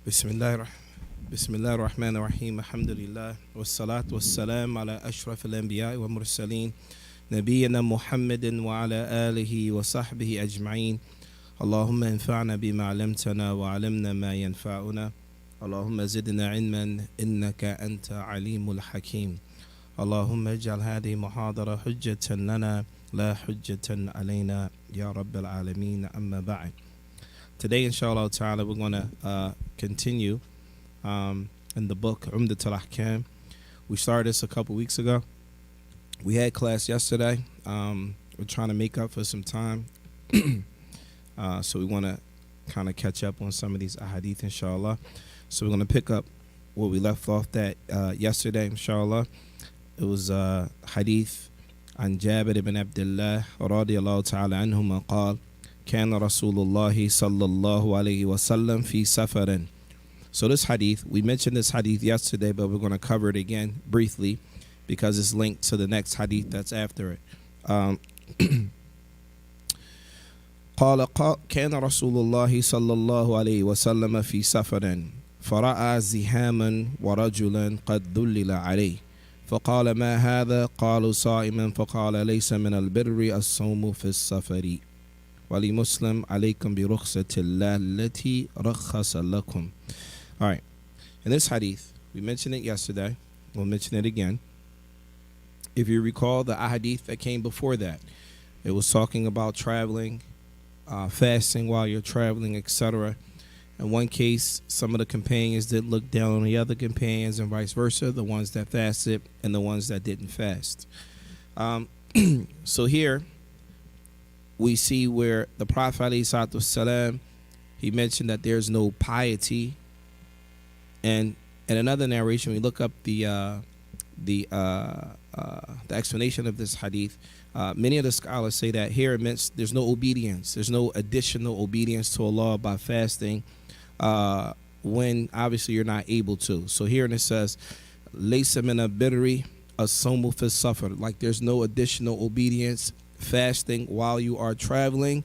بسم الله بسم الله الرحمن الرحيم الحمد لله والصلاة والسلام على أشرف الأنبياء والمرسلين نبينا محمد وعلى آله وصحبه أجمعين. اللهم انفعنا بما علمتنا وعلمنا ما ينفعنا. اللهم زدنا علما إنك أنت عليم الحكيم. اللهم اجعل هذه محاضرة حجة لنا لا حجة علينا يا رب العالمين. أما بعد. Today, inshallah ta'ala, we're going to continue in the book Umdat al-Ahkam. We started this a couple weeks ago. We had class yesterday. We're trying to make up for some time. So we want to kind of catch up on some of these ahadith, inshallah. So we're going to pick up where we left off that yesterday, inshallah. It was hadith عن جابر بن عبد الله رضي الله تعالى عنهما قال كان رسول الله صلى الله عليه وسلم في سفر. So this hadith, we mentioned this hadith yesterday, but we're going to cover it again briefly because it's linked to the next hadith that's after it. قال كان رسول الله صلى الله عليه وسلم في سفر فرأى زحاما ورجلا قد ذلل عليه فقال ما هذا؟ قالوا صائما فقال ليس من البر الصوم في السفر ولمسلم عليكم برخصة الله التي رخص لكم. All right, in this hadith, we mentioned it yesterday, we'll mention it again. If you recall the hadith that came before that, it was talking about traveling, fasting while you're traveling, etc. In one case, some of the companions did look down on the other companions and vice versa, the ones that fasted and the ones that didn't fast. So here, we see where the Prophet ﷺ, he mentioned that there's no piety. And in another narration, we look up the explanation of this hadith. Many of the scholars say that here it means there's no obedience. There's no additional obedience to Allah by fasting when obviously you're not able to. So here it says, Laysa min al-birri as-sawmu fi as-safar. Like there's no additional obedience fasting while you are traveling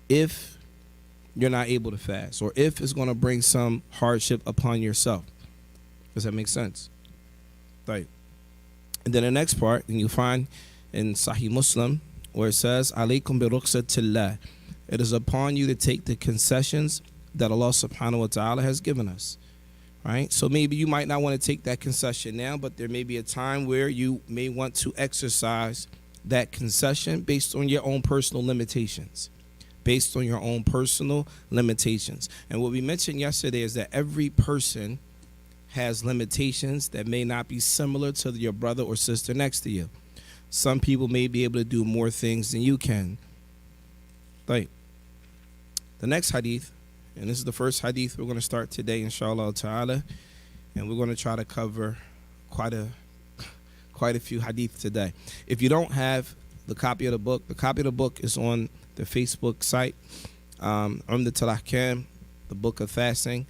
if you're not able to fast or if it's going to bring some hardship upon yourself. Does that make sense? Right. And then the next part, and you find in Sahih Muslim where it says alaykum bi rukhsatillah. It is upon you to take the concessions that Allah subhanahu wa ta'ala has given us. Right? So maybe you might not want to take that concession now, but there may be a time where you may want to exercise that concession based on your own personal limitations. Based on your own personal limitations. And what we mentioned yesterday is that every person has limitations that may not be similar to your brother or sister next to you. Some people may be able to do more things than you can. Right. The next hadith, and this is the first hadith we're going to start today, inshallah ta'ala, and we're going to try to cover quite a few hadith today. If you don't have the copy of the book is on the Facebook site, Umdat al-Ahkam, the book of fasting.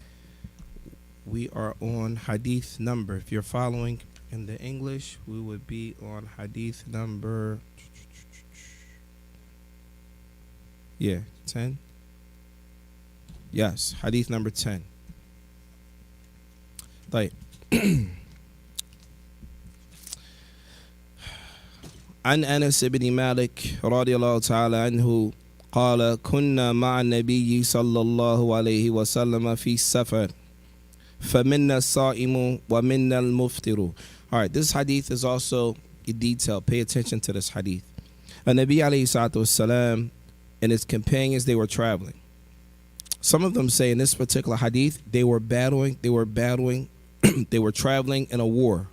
We are on hadith number. If you're following in the English, we would be on hadith number 10. Yes, hadith number 10. Right. عن أنس بن مالك رضي الله تعالى عنه قال كنا مع النبي صلى الله عليه وسلم في السفر فمنا الصائم ومنا المفطر. All right, this hadith is also in detail. Pay attention to this hadith. Nabi alayhi salatu wasalam and his companions, they were traveling. Some of them say in this particular hadith they were traveling in a war.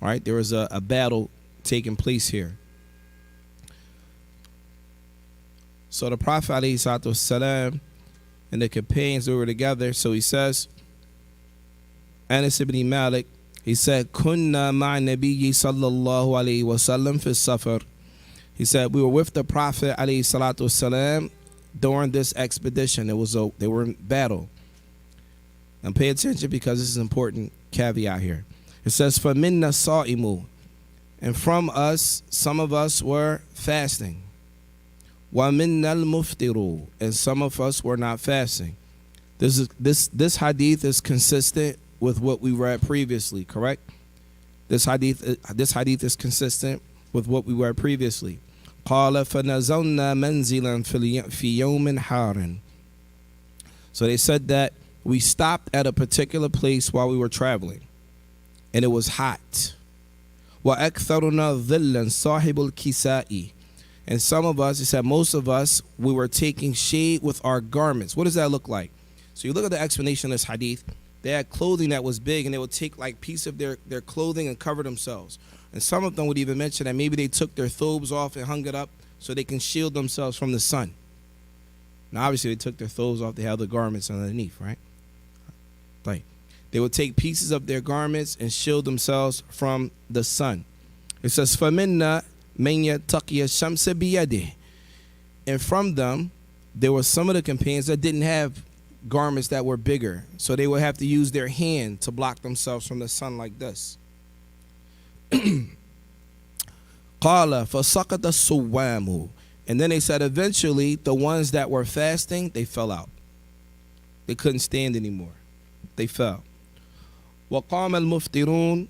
All right, there was a battle taking place here. So the Prophet ﷺ and the companions, they were together. So he says, Anas ibn Malik, he said, Kunna ma'a nabiyyi sallallahu alayhi wa sallam fi safar. He said, we were with the Prophet ﷺ during this expedition. They were in battle. And pay attention because this is an important caveat here. It says, فَمِنَّا الصَّائِمُ. And from us, some of us were fasting. وَمِنَّا الْمُفْتِرُ. And some of us were not fasting. This hadith is consistent with what we read previously, correct? This hadith is consistent with what we read previously. قال فنزلنا منزلا في يوم حار. So they said that we stopped at a particular place while we were traveling, and it was hot. وأكثرنا ظلا صاحب الكساء. And some of us, he said most of us, we were taking shade with our garments. What does that look like? So you look at the explanation of this hadith. They had clothing that was big, and they would take like piece of their clothing and cover themselves. And some of them would even mention that maybe they took their thobes off and hung it up so they can shield themselves from the sun. Now, obviously, they took their thobes off. They had the garments underneath, right? Like, they would take pieces of their garments and shield themselves from the sun. It says, فَمِنَّا مَنْ يَتَّقِيَ الشَّمْسَ بِيَدِهِ. And from them, there were some of the companions that didn't have garments that were bigger, so they would have to use their hand to block themselves from the sun like this. قَالَ فَسَقَطَ الصُّوَّامُ. And then they said eventually the ones that were fasting, they fell out. They couldn't stand anymore. They fell. وَقَامَ الْمُفْتِرُونَ.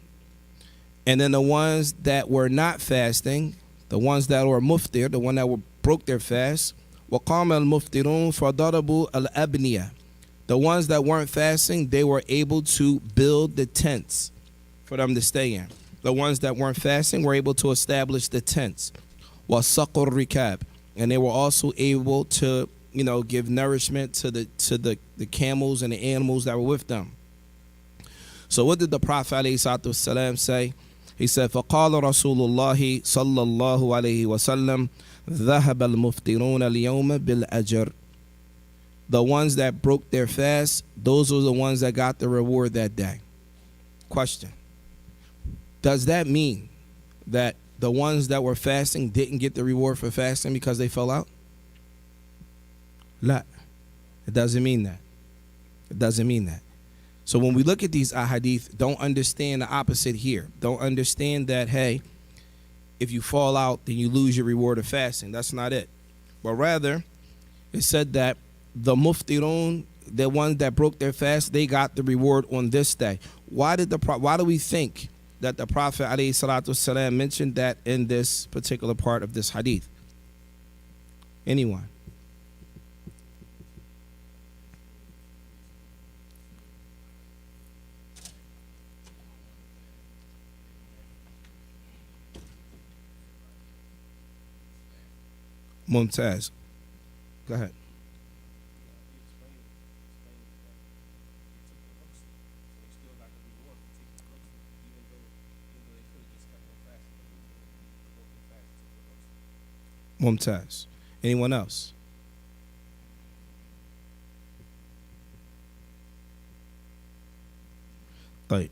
And then the ones that were not fasting, the ones that were muftir, the one that broke their fast, وَقَامَ الْمُفْتِرُونَ فَضَرَبُوا الْأَبْنِيَةَ. The ones that weren't fasting, they were able to build the tents for them to stay in. The ones that weren't fasting were able to establish the tents. وَسَقُوا الرِّكَابِ. And they were also able to, give nourishment to the camels and the animals that were with them. So what did the Prophet ﷺ say? He said, فَقَالَ رَسُولُ اللَّهِ صَلَّى اللَّهُ عَلَيْهِ وَسَلَّمَ ذَهَبَ الْمُفْتِرُونَ الْيَوْمَ بِالْأَجْرِ. The ones that broke their fast, those were the ones that got the reward that day. Question. Does that mean that the ones that were fasting didn't get the reward for fasting because they fell out? La. It doesn't mean that. It doesn't mean that. So when we look at these ahadith, don't understand the opposite here. Don't understand that, hey, if you fall out, then you lose your reward of fasting. That's not it. But rather, it said that the muftirun, the ones that broke their fast, they got the reward on this day. Why do we think that the Prophet ﷺ mentioned that in this particular part of this hadith? Anyone? Mumtaz. Go ahead. Mumtaz. Anyone else? Right.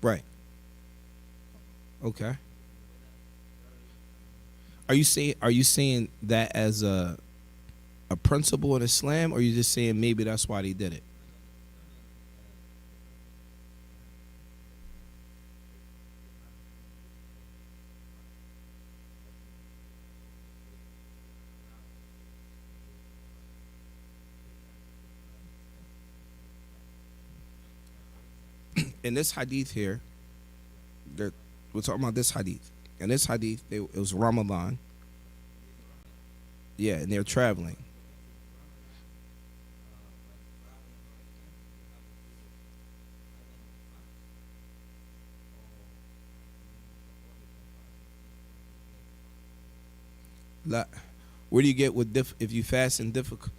Right. Okay. Are you saying that as a principle in Islam, or are you just saying maybe that's why they did it? In this hadith here, we're talking about this hadith. In this hadith, it was Ramadan. Yeah, and they're traveling. Where do you get with if you fast in difficult?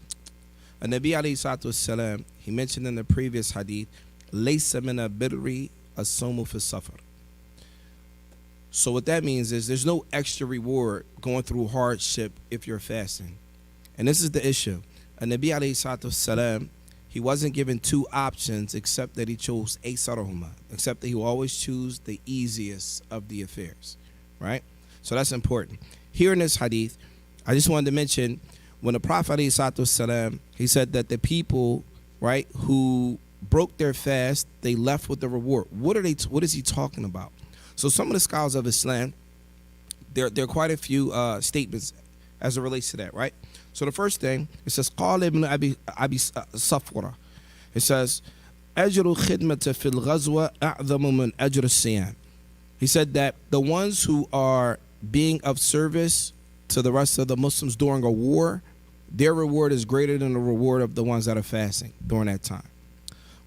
Nabi alayhi salatu wasalam, he mentioned in the previous hadith, laysa min al-birri as-sawmu fi safar. So what that means is there's no extra reward going through hardship if you're fasting. And this is the issue. And Nabi alayhi salatu salam, he wasn't given two options except that he chose aysarahuma, except that he will always choose the easiest of the affairs, right? So that's important. Here in this hadith, I just wanted to mention when the Prophet alayhi salatu salam, he said that the people, right, who broke their fast, they left with the reward. What is he talking about? So some of the scholars of Islam, there are quite a few statements as it relates to that, right? So the first thing, it says, قال ابن أبي صفورة. It says, أجر خدمة في الغزوة أعظم من أجر الصيام. He said that the ones who are being of service to the rest of the Muslims during a war, their reward is greater than the reward of the ones that are fasting during that time.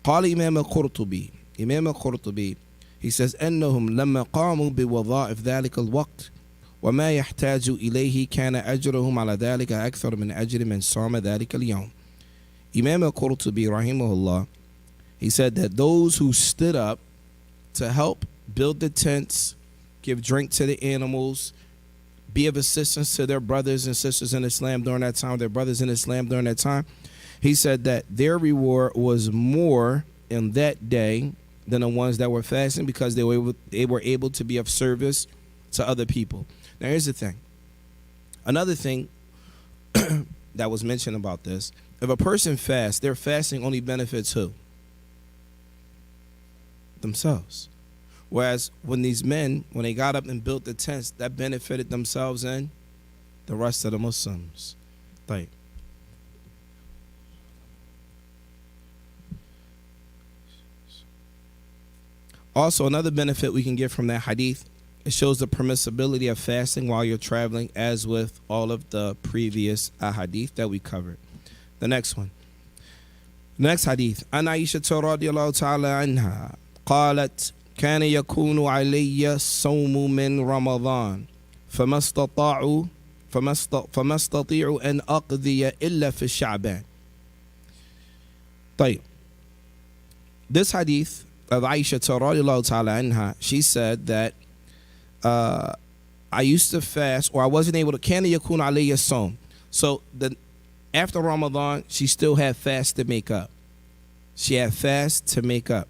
قال إمام القرطبي. Imam al-Qurtubi, he says, أنهم لما قاموا بوظائف ذلك الوقت وما يحتاج إليه كان أجرهم على ذلك أكثر من أجر من صام ذلك اليوم. Imam al-Qurtubi, rahimahullah, he said that those who stood up to help build the tents, give drink to the animals, be of assistance to their brothers and sisters in Islam during that time, their brothers in Islam during that time, he said that their reward was more in that day than the ones that were fasting because they were able to be of service to other people. Now, here's the thing. Another thing that was mentioned about this, if a person fasts, their fasting only benefits who? Themselves. Whereas when these men, when they got up and built the tents, that benefited themselves and the rest of the Muslims. Right. Also, another benefit we can get from that hadith, it shows the permissibility of fasting while you're traveling, as with all of the previous hadith that we covered. The next one. Next hadith. An Aisha radiyallahu ta'ala anha قالت كان يكون علي الصوم من رمضان فما استطيع أن أقضي إلا في الشعبان. طيب. This hadith of Aisha radiyallahu ta'ala anha, she said that I used to fast, or I wasn't able to, كان يكون علي الصوم. So after Ramadan, she still had fast to make up. She had fast to make up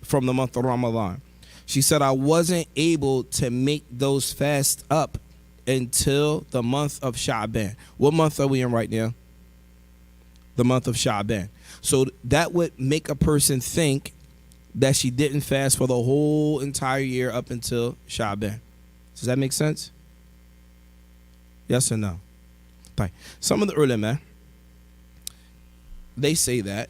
from the month of Ramadan. She said, I wasn't able to make those fasts up until the month of Sha'ban. What month are we in right now? The month of Sha'ban. So that would make a person think that she didn't fast for the whole entire year up until Sha'ban. Does that make sense? Yes or no? Right. Some of the ulama, they say that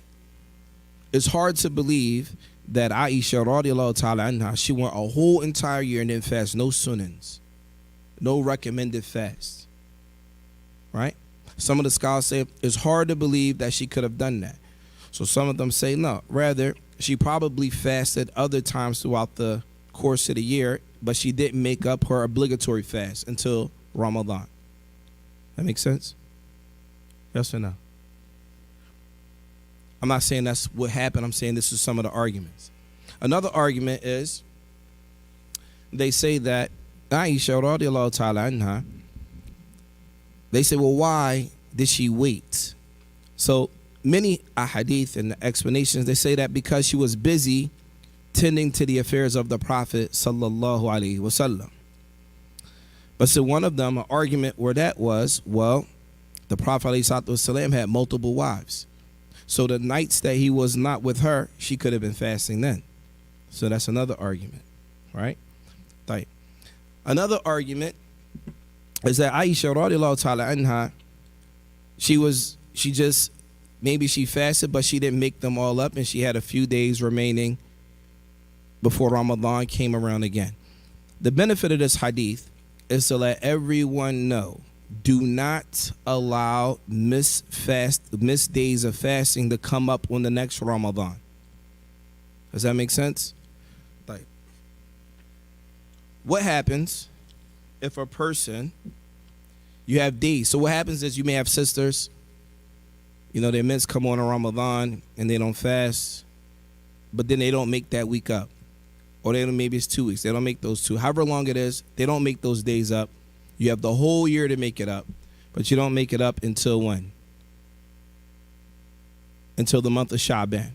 it's hard to believe that Aisha radiyallahu ta'ala anha, she went a whole entire year and didn't fast no sunans, no recommended fast. Right? Some of the scholars say it's hard to believe that she could have done that. So some of them say no. Rather, she probably fasted other times throughout the course of the year, but she didn't make up her obligatory fast until Ramadan. That makes sense? Yes or no? I'm not saying that's what happened. I'm saying this is some of the arguments. Another argument is they say that Aisha radiyallahu ta'ala anha, they say, well, why did she wait? So many ahadith and explanations, they say that because she was busy tending to the affairs of the Prophet sallallahu alaihi wasallam. But so one of them, an argument where that was, well, the Prophet alaihi wasallam had multiple wives. So the nights that he was not with her, she could have been fasting then. So that's another argument, right? Right. Another argument is that Aisha radiyallahu ta'ala anha, maybe she fasted, but she didn't make them all up, and she had a few days remaining before Ramadan came around again. The benefit of this hadith is to let everyone know, do not allow missed days of fasting to come up on the next Ramadan. Does that make sense? Like, what happens if a person, you have days? So what happens is you may have sisters, their men's come on Ramadan and they don't fast, but then they don't make that week up. or maybe it's 2 weeks. They don't make those two. However long it is, they don't make those days up. You have the whole year to make it up, but you don't make it up until when? Until the month of Sha'ban.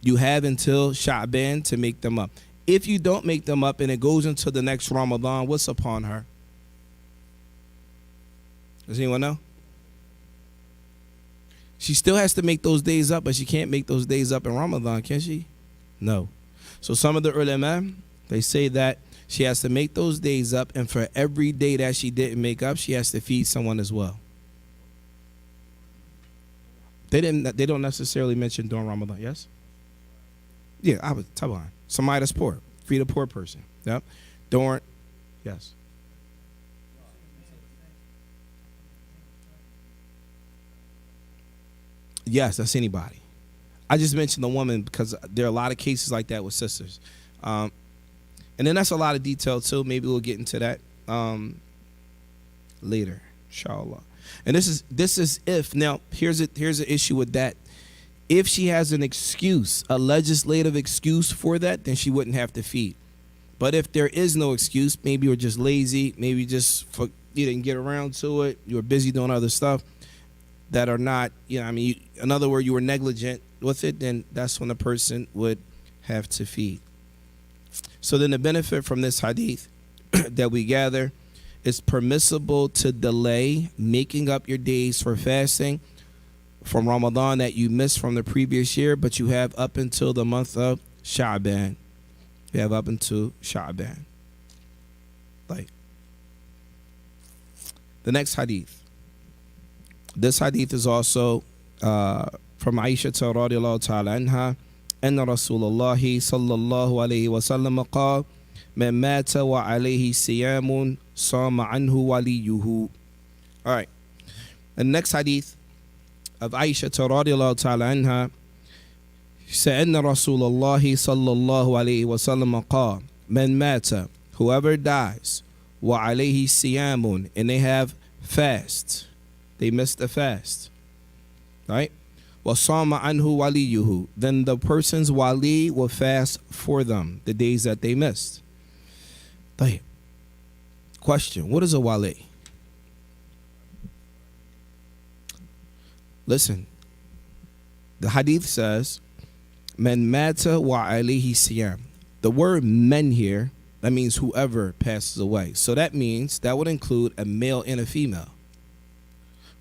You have until Sha'ban to make them up. If you don't make them up and it goes into the next Ramadan, what's upon her? Does anyone know? She still has to make those days up, but she can't make those days up in Ramadan, can she? No. So some of the ulama, they say that she has to make those days up, and for every day that she didn't make up, she has to feed someone as well. They don't necessarily mention during Ramadan, yes? Yeah, I would tell on. Somebody that's poor. Feed a poor person. Yep. During, yes. Yes, that's anybody. I just mentioned the woman because there are a lot of cases like that with sisters. And then that's a lot of detail too. Maybe we'll get into that later, inshallah. And this is if. Now, here's an issue with that. If she has an excuse, a legislative excuse for that, then she wouldn't have to feed. But if there is no excuse, maybe you're just lazy, maybe you didn't get around to it, you were busy doing other stuff that are not, in other words, you were negligent with it, then that's when the person would have to feed. So then the benefit from this hadith that we gather is permissible to delay making up your days for fasting from Ramadan that you missed from the previous year, but you have up until the month of Sha'ban. You have up until Sha'ban. Like the next hadith. This hadith is also from Aisha radiallahu ta'ala anha. أن رسول الله صلى الله عليه وسلم قال من مات وعليه صيام صام عنه وليه. All right. The next hadith of Aisha radiallahu ta'ala anha, she said, أن رسول الله صلى الله عليه وسلم قال من مات, whoever dies, وعليه صيام, and they have fast, they missed the fast, right? وَصَامَ عَنْهُ وَلِيُّهُ, then the person's wali will fast for them the days that they missed. Question, what is a wali? Listen, the hadith says, "Man mata wa alayhi siyam." The word men here, that means whoever passes away. So that means that would include a male and a female,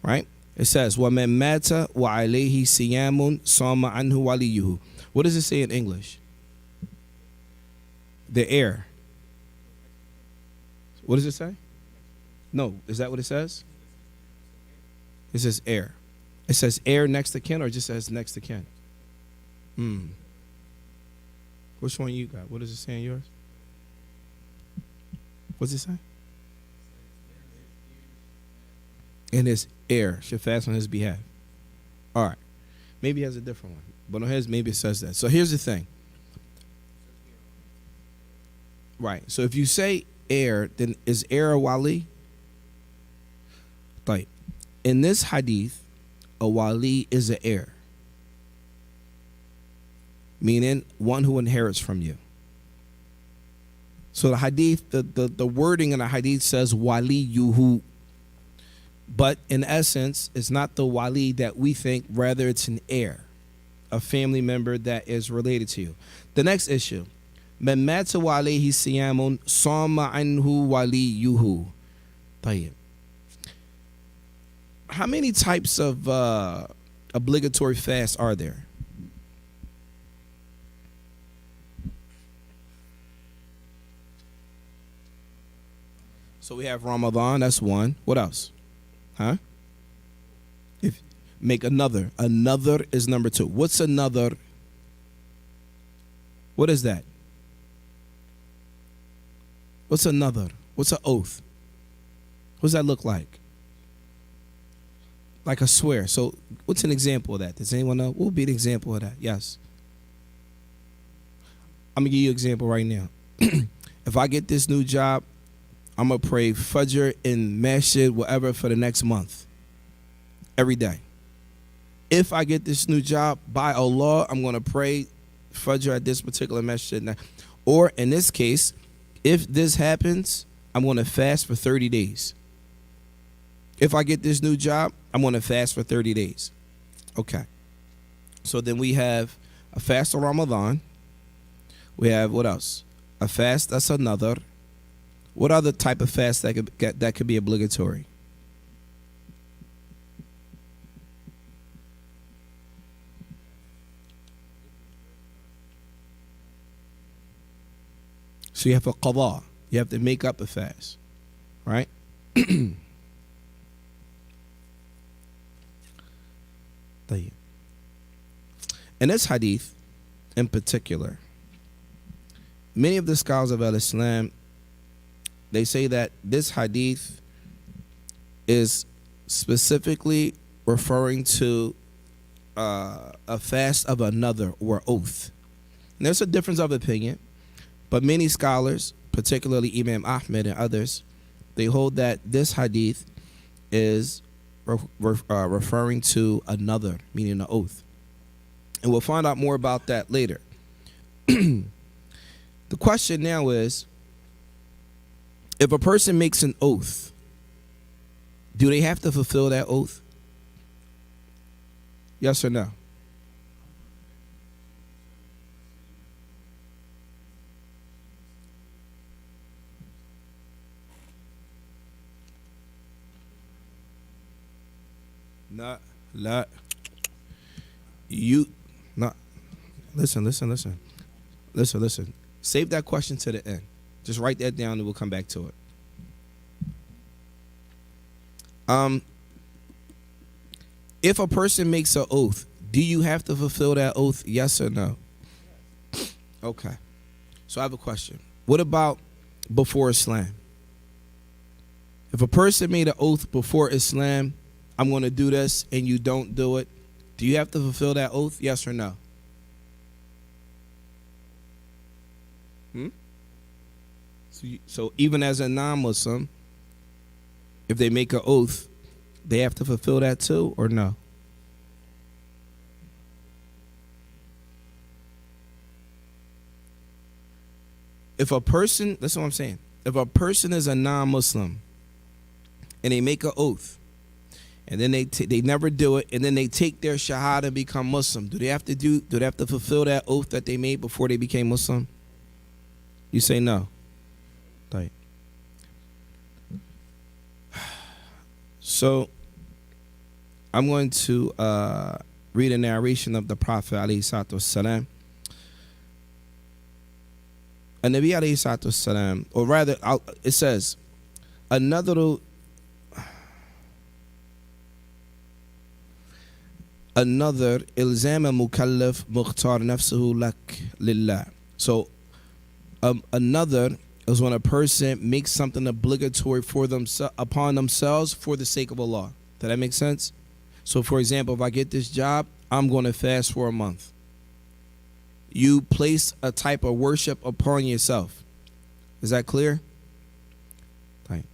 right? It says, وَمَنْ مَاتَ وَعَلَيْهِ صِيَامٌ صَامَ عَنْهُ وَلِيُّهُ. What does it say in English? The heir. What does it say? No, is that what it says? It says heir. It says heir next to kin, or it just says next to kin? Which one you got? What does it say in yours? What's it say? And his heir should fast on his behalf. All right. Maybe he has a different one. But on his, maybe it says that. So here's the thing. Right. So if you say heir, then is heir a wali? Right. In this hadith, a wali is an heir. Meaning one who inherits from you. So the hadith, the wording in the hadith says wali yuhu. But in essence, it's not the wali that we think, rather it's an heir, a family member that is related to you. The next issue, من مات وعليه صيام صام عنه وليه. طيب. How many types of obligatory fasts are there? So we have Ramadan, that's one. What else? Huh? If make another. Another is number two. What's another? What is that? What's another? What's an oath? What does that look like? Like a swear. So what's an example of that? Does anyone know? What would be an example of that? Yes. I'm going to give you an example right now. If I get this new job, I'm going to pray Fajr in Masjid, whatever, for the next month. Every day. If I get this new job, by Allah, I'm going to pray Fajr at this particular Masjid. Or in this case, if this happens, I'm going to fast for 30 days. If I get this new job, I'm going to fast for 30 days. Okay. So then we have a fast of Ramadan. We have what else? A fast that's another. What other type of fast that could be obligatory? So you have a qada. You have to make up a fast, right? طيب. In this hadith, in particular, many of the scholars of Islam, they say that this hadith is specifically referring to a fast of another or oath. And there's a difference of opinion, but many scholars, particularly Imam Ahmed and others, they hold that this hadith is referring to another, meaning an oath. And we'll find out more about that later. The question now is, if a person makes an oath, do they have to fulfill that oath? Yes or no? Not, you, not, listen. Save that question to the end. Just write that down and we'll come back to it. If a person makes an oath, do you have to fulfill that oath? Yes or no? Okay. So I have a question. What about before Islam? If a person made an oath before Islam, I'm going to do this, and you don't do it, do you have to fulfill that oath? Yes or no? So even as a non-Muslim, if they make an oath, they have to fulfill that too, or no? If a person, listen what I'm saying. If a person is a non-Muslim and they make an oath, and then they never do it, and then they take their shahada and become Muslim, do they have to fulfill that oath that they made before they became Muslim? You say no. Right. So I'm going to read a narration of the Prophet alayhi salatu wasalam. And Nabi alayhi salatu wasalam, or rather, it says, another ilzam mukallaf mukhtar nafsuhu lak lillah. So another is when a person makes something obligatory for upon themselves for the sake of Allah. Does that make sense? So for example, if I get this job, I'm going to fast for a month. You place a type of worship upon yourself. Is that clear? Right.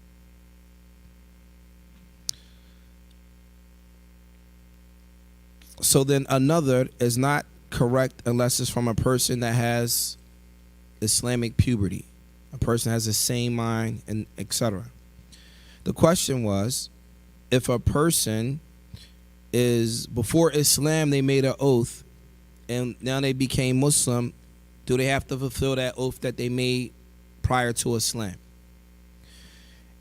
So then another is not correct unless it's from a person that has Islamic puberty. A person has the same mind, and etc. The question was, if a person is, before Islam they made an oath, and now they became Muslim, do they have to fulfill that oath that they made prior to Islam?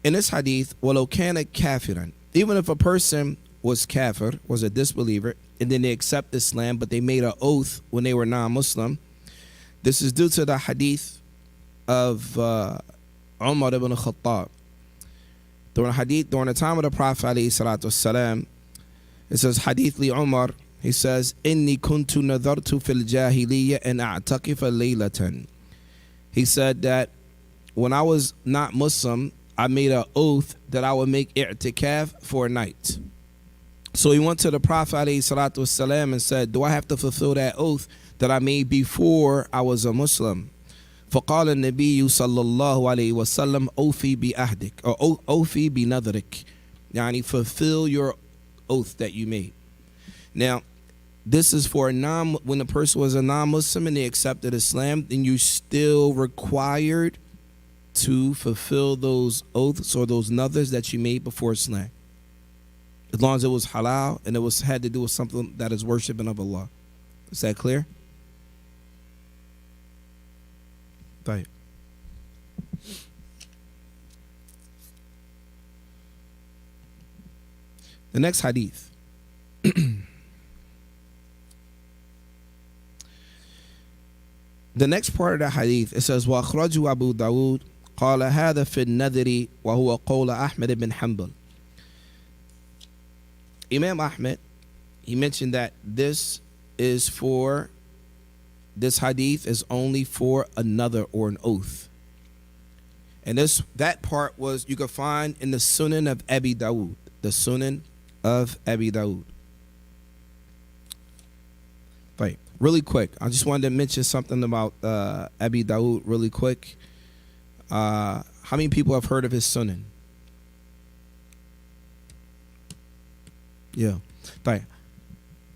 In this hadith, وَلَوْ كَانَ كَافِرًا, even if a person was kafir, was a disbeliever, and then they accept Islam, but they made an oath when they were non-Muslim, this is due to the hadith of Umar ibn Khattab. During the time of the Prophet alayhi salatu wasalam, it says, hadith li Umar, he says, Inni kuntu nadartu fil jahiliyyah an a'taqifa laylatan. He said that when I was not Muslim, I made an oath that I would make i'tikaf for a night. So he went to the Prophet alayhi salatu wasalam and said, do I have to fulfill that oath that I made before I was a Muslim? فقال النبي صلى الله عليه وسلم أوفي بأهدك, or أوفي بنذرك, يعني fulfill your oath that you made. Now, This is for when a person was a non-Muslim and they accepted Islam, then you still required to fulfill those oaths or those nadhrs that you made before Islam. As long as it was halal and it had to do with something that is worshiping of Allah. Is that clear? Right. The next hadith. The next part of the hadith, it says, وَأَخْرَجُوا أَبُو دَاوُود قَالَ هَذَا فِي النَّذْرِ وَهُوَ قَوْلَ أَحْمَدِ بن حنبل. Imam Ahmed, he mentioned that this hadith is only for another or an oath. And that part was, you could find in the Sunan of Abi Dawood. The Sunan of Abi Dawood. Right. Really quick, I just wanted to mention something about Abi Dawood really quick. How many people have heard of his Sunan? Yeah. Right.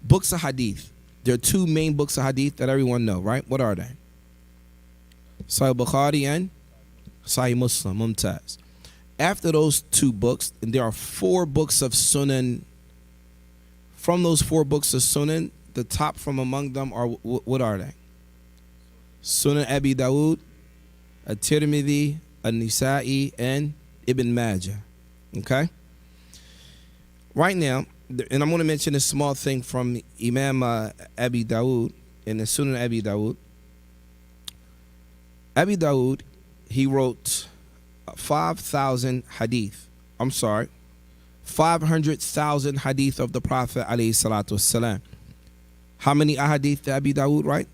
Books of Hadith. There are two main books of Hadith that everyone know, right? What are they? Sahih Bukhari and Sahih Muslim, Mumtaz. After those two books, and there are 4 books of Sunan. From those 4 books of Sunan, the top from among them are, what are they? Sunan Abi Dawood, At-Tirmidhi, An-Nisa'i, and Ibn Majah. Okay? Right now, and I'm going to mention a small thing from Imam Abi Dawood in the Sunan Abi Dawood. Abi Dawood, he wrote 5,000 hadith. 500,000 hadith of the Prophet alayhi salatu wasalam. How many ahadith did Abi Dawood write?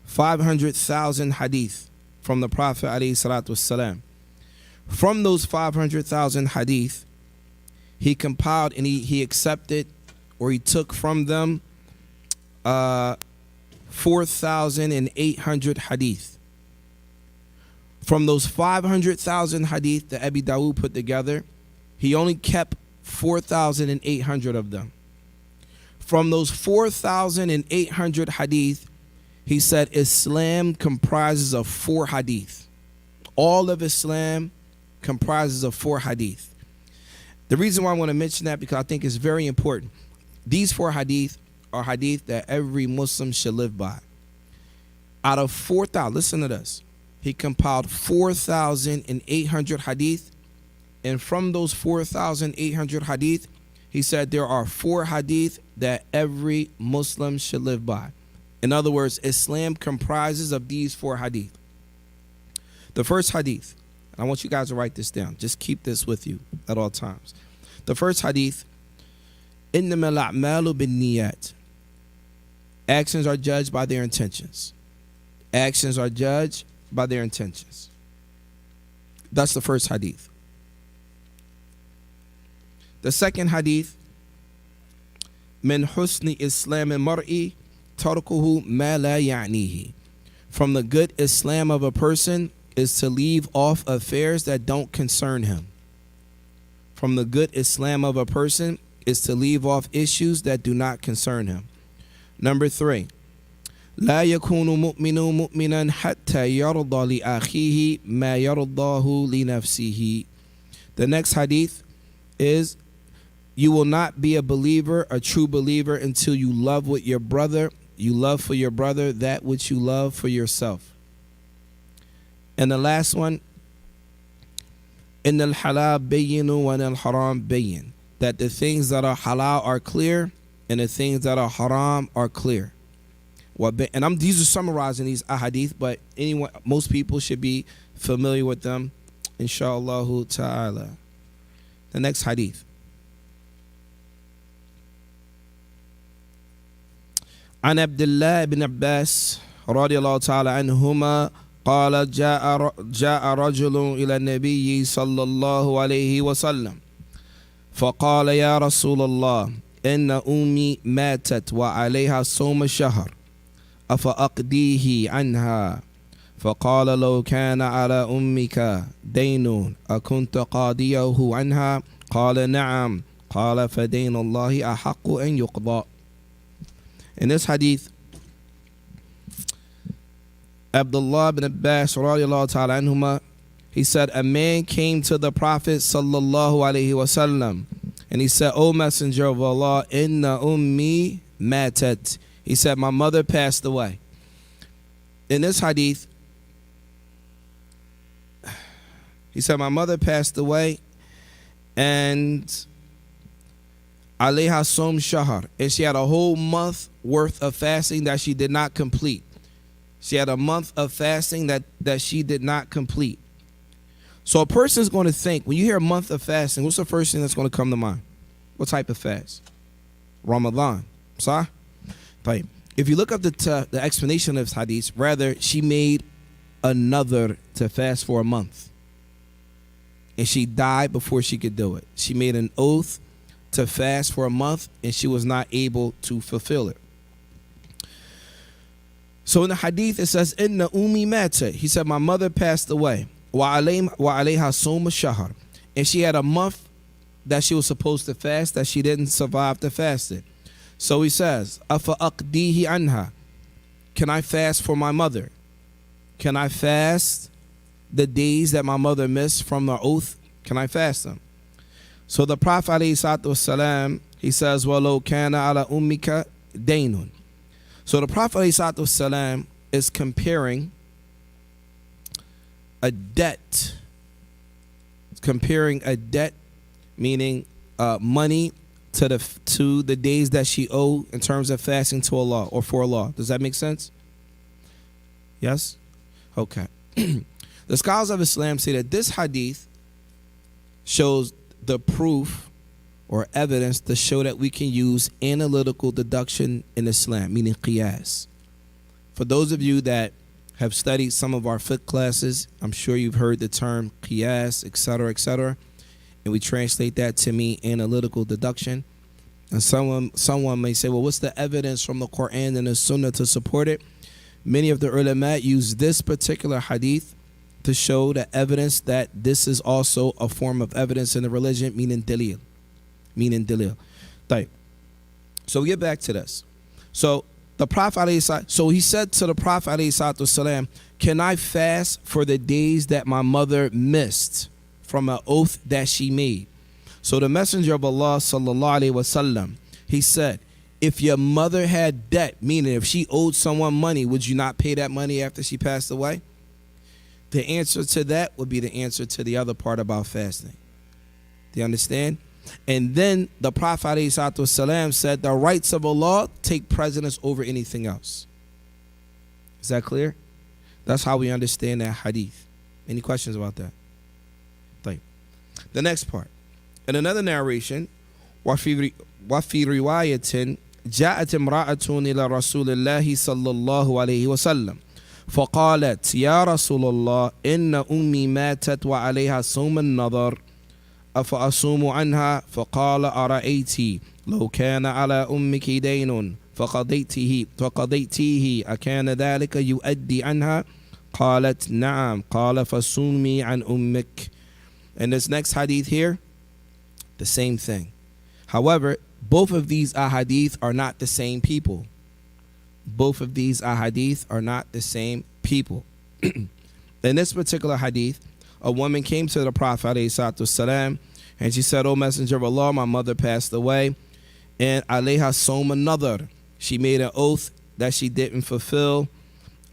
500,000 hadith from the Prophet alayhi salatu wasalam. From those 500,000 hadith, he compiled and he accepted, or he took from them 4,800 hadith. From those 500,000 hadith that Abi Dawood put together, he only kept 4,800 of them. From those 4,800 hadith, he said Islam comprises of 4 hadith. All of Islam comprises of 4 hadith. The reason why I want to mention that, because I think it's very important. These 4 hadith are hadith that every Muslim should live by. Out of 4,000, listen to this. He compiled 4,800 hadith. And from those 4,800 hadith, he said there are 4 hadith that every Muslim should live by. In other words, Islam comprises of these 4 hadith. The first hadith, I want you guys to write this down. Just keep this with you at all times. The first hadith, إِنَّمَا الْأَعْمَالُ بِالنِّيَّاتِ. Actions are judged by their intentions. Actions are judged by their intentions. That's the first hadith. The second hadith, مِنْ حُسْنِ إِسْلَامِ الْمَرْءِ تَرْكُهُ مَا لَا يَعْنِيهِ. From the good Islam of a person is to leave off affairs that don't concern him. From the good Islam of a person is to leave off issues that do not concern him. Number 3, لا يكون مؤمن مؤمنا حتى يرضى لأخيه ما يرضاه لنفسه. The next hadith is, you will not be a believer, a true believer, until you love for your brother that which you love for yourself. And the last one, إن الحلال بين وإن الحرام بين. That the things that are halal are clear and the things that are haram are clear. And these are summarizing these ahadith, but most people should be familiar with them, inshallah ta'ala. The next hadith. عن عبد الله بن عباس رضي الله تعالى عنهما قال جاء رجل إلى النبي صلى الله عليه وسلم فقال يا رسول الله إن أمي ماتت وعليها صوم شهر أفأقضيه عنها. فقال لو كان على أمك دين أكنت قاضيه عنها؟ قال نعم. قال فدين الله أحق أن يقضى. In this hadith, Abdullah bin Abbas radiallahu ta'ala anhuma, he said, a man came to the Prophet sallallahu alaihi wasallam, and he said, O Messenger of Allah, inna ummi matat. He said, my mother passed away. In this hadith, he said, my mother passed away, and alayha som shahar, and she had a whole month worth of fasting that she did not complete. She had a month of fasting that she did not complete. So a person is going to think, when you hear a month of fasting, what's the first thing that's going to come to mind? What type of fast? Ramadan. Sah? If you look up the explanation of this hadith, rather, she made another to fast for a month. And she died before she could do it. She made an oath to fast for a month, and she was not able to fulfill it. So in the hadith, it says, Inna ummi mata. He said, my mother passed away. Wa alayha soma shahar. And she had a month that she was supposed to fast that she didn't survive to fast it. So he says, Afa aqdihi anha. Can I fast for my mother? Can I fast the days that my mother missed from the oath? Can I fast them? So the Prophet ﷺ, he says, Walo kana ala ummika daynun. So the Prophet ﷺ is comparing a debt. It's comparing a debt, meaning money, to the days that she owed in terms of fasting to Allah or for Allah. Does that make sense? Yes? Okay. The scholars of Islam say that this hadith shows the proof or evidence to show that we can use analytical deduction in Islam, meaning qiyas. For those of you that have studied some of our fiqh classes, I'm sure you've heard the term qiyas, etc., etc., and we translate that to mean analytical deduction. And someone may say, well, what's the evidence from the Quran and the Sunnah to support it? Many of the ulama use this particular hadith to show the evidence that this is also a form of evidence in the religion, meaning dalil. So we get back to this. So the Prophet, he said to the Prophet ﷺ, can I fast for the days that my mother missed from an oath that she made? So the Messenger of Allah sallallahu alaihi wasallam, he said, if your mother had debt, meaning if she owed someone money, would you not pay that money after she passed away? The answer to that would be the answer to the other part about fasting. Do you understand? And then the Prophet ﷺ said the rights of Allah take precedence over anything else. Is that clear? That's how we understand that hadith. Any questions about that? The next part. In another narration, وفي رواية جاءت امرأة إلى رسول الله صلى الله عليه وسلم فقالت يا رسول الله إن أمي ماتت وعليها صوم النظر أفأصوم عنها؟ فقال أرأيت لو كان على أمك دين فقضيته أكان ذلك يؤدي عنها؟ قالت نعم. قال فصومي عن أمك. And this next hadith here, the same thing. However, both of these ahadith are not the same people. Both of these ahadith are not the same people. In this particular hadith, a woman came to the Prophet ﷺ, and she said, O Messenger of Allah, my mother passed away, and alayha som another. She made an oath that she didn't fulfill.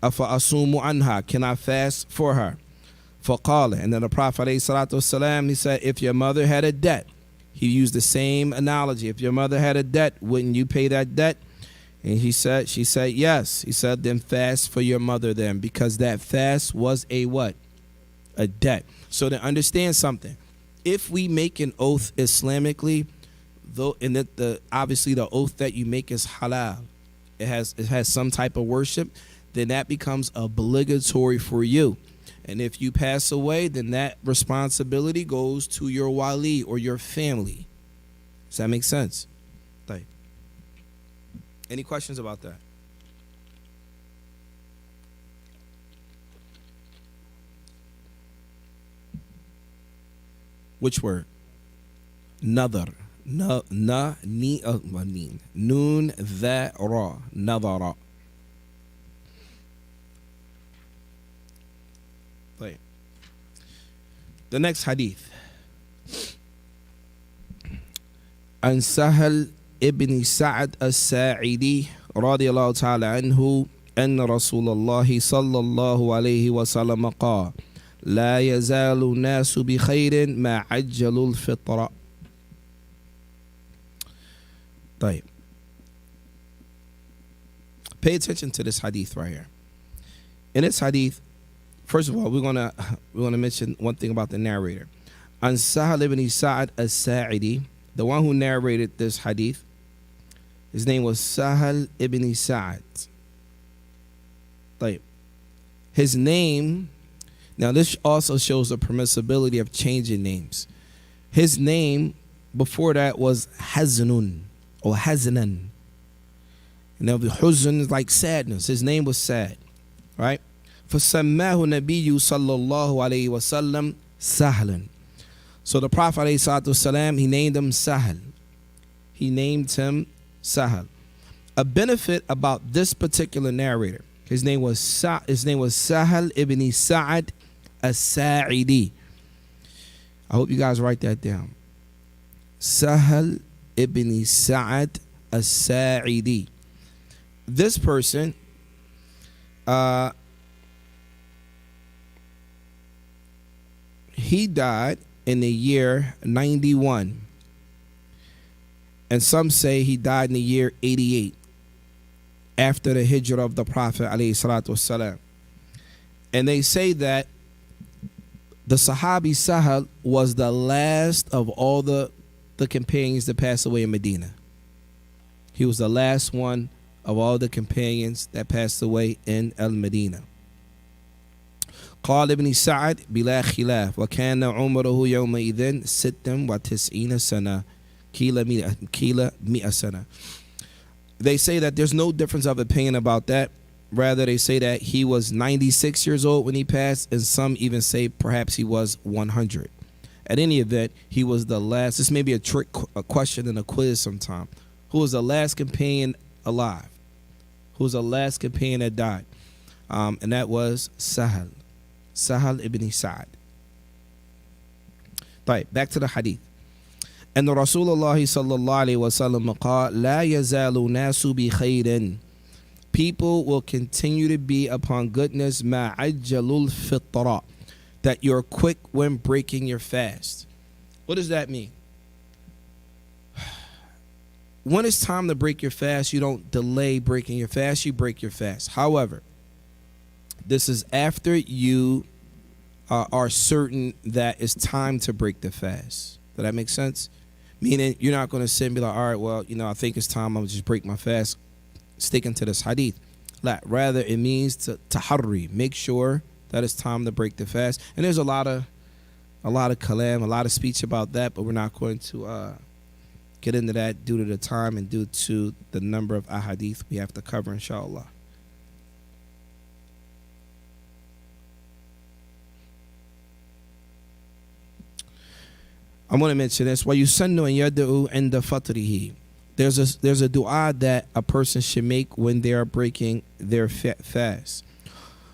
Afa asumu anha. Can I fast for her? Faqala. And then the Prophet ﷺ, he said, if your mother had a debt, he used the same analogy. If your mother had a debt, wouldn't you pay that debt? And she said, yes. He said, then fast for your mother then, because that fast was a what? A debt. So to understand something, if we make an oath Islamically, though, and that obviously the oath that you make is halal, it has some type of worship, then that becomes obligatory for you. And if you pass away, then that responsibility goes to your wali or your family. Does that make sense? Any questions about that? Which word? Nadar. Noon Tha Ra. Nadara. طيب. The next hadith. عن سهل ابن سعد الساعدي رضي الله تعالى عنه أن رسول الله صلى الله عليه وسلم قال لا يزال الناس بخير ما عجلوا الفطر. طيب. Pay attention to this hadith right here. In this hadith, first of all, we're gonna mention one thing about the narrator. An Sahal ibn Sa'ad as-Sa'idi, the one who narrated this hadith, his name was Sahal ibn Sa'ad. طيب. His name, now this also shows the permissibility of changing names. His name before that was Haznun or Hazanan. Now the huzn is like sadness. His name was sad, right? فَسَمَّاهُ نَبِيُّ صَلَّى اللَّهُ عَلَيْهِ وَسَلَّمْ سَهْلًا. So the Prophet ﷺ, he named him Sahal. He named him Sahal. A benefit about this particular narrator, his name was Sahal ibn Sa'ad as-Sa'idi. I hope you guys write that down. Sahal ibn Sa'ad as-Sa'idi. This person, he died in the year 91. And some say he died in the year 88 after the hijrah of the Prophet ﷺ. And they say that the Sahabi Sahal was the last of all the companions that passed away in Medina. He was the last one of all the companions that passed away in Al-Medina. قال ابن سعد بلا خلاف وكان عمره يومئذ 96 سنة كيل 100 سنة. They say that there's no difference of opinion about that. Rather, they say that he was 96 years old when he passed, and some even say perhaps he was 100. At any event, he was the last. This may be a question in a quiz sometime. Who was the last companion alive? Who was the last companion that died? And that was Sahal ibn Sa'ad. Right, back to the hadith. And the Rasulullah sallallahu alayhi wa sallam قال لا يزال الناس بخير. People will continue to be upon goodness ما عجلوا الفطر, that you're quick when breaking your fast. What does that mean? When it's time to break your fast, you don't delay breaking your fast, you break your fast. However, this is after you are certain that it's time to break the fast. Does that make sense? Meaning you're not going to sit and be like, all right, well, I think it's time, I'll just break my fast, sticking to this hadith. Rather, it means to taharri, make sure that it's time to break the fast. And there's a lot of kalam, a lot of speech about that, but we're not going to get into that due to the time and due to the number of ahadith we have to cover, inshallah. I want to mention this. وَيُسَنُّ أَن يَدْعُوا عِنْدَ فَطْرِهِ. There's a dua that a person should make when they are breaking their fast.